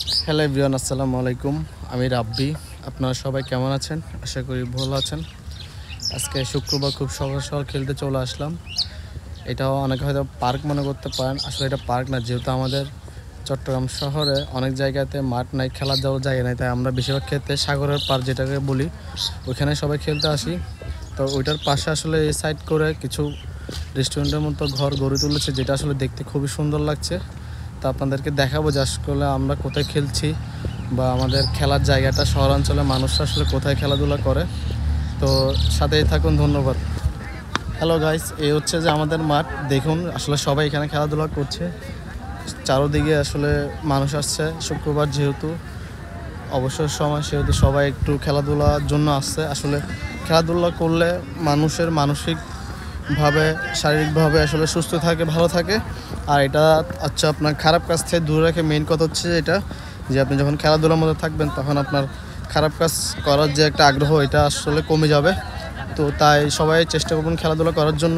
Hello everyone, আসসালামু আলাইকুম। আমি রাব্বি। আপনারা সবাই কেমন আছেন? আশা করি ভালো আছেন। আজকে শুক্রবার খুব সকাল সকাল খেলতে চলে আসলাম। এটাও অনেকে হয়তো পার্ক মনে করতে পারেন, আসলে এটা পার্ক না। যেহেতু আমাদের চট্টগ্রাম শহরে অনেক জায়গাতে মাঠ নাই, খেলার যাওয়ার জায়গা নাই, তাই আমরা বেশিরভাগ ক্ষেত্রে সাগরের পাড় যেটাকে বলি ওইখানে সবাই খেলতে আসি। তো ওইটার পাশে আসলে এই সাইড করে কিছু রেস্টুরেন্টের মতো ঘর গড়ে তুলেছে, যেটা আসলে দেখতে খুবই সুন্দর লাগছে। তো আপনাদেরকে দেখাবো যে আসলে আমরা কোথায় খেলছি বা আমাদের খেলার জায়গাটা শহরাঞ্চলে মানুষরা আসলে কোথায় খেলাধুলা করে। তো সাথেই থাকুন, ধন্যবাদ। হ্যালো গাইস, এই হচ্ছে যে আমাদের মাঠ। দেখুন আসলে সবাই এখানে খেলাধুলা করছে, চারোদিকে আসলে মানুষ আসছে। শুক্রবার যেহেতু অবসর সময়, সেহেতু সবাই একটু খেলাধুলার জন্য আসছে। আসলে খেলাধুলা করলে মানুষের মানসিকভাবে শারীরিকভাবে আসলে সুস্থ থাকে, ভালো থাকে। আর এটা আচ্ছা, আপনার খারাপ কাজ থেকে দূরে রাখে। মেইন কথা হচ্ছে এটা যে আপনি যখন খেলাধুলার মধ্যে থাকবেন তখন আপনার খারাপ কাজ করার যে একটা আগ্রহ, এটা আসলে কমে যাবে। তো তাই সবাই চেষ্টা করবেন খেলাধুলা করার জন্য।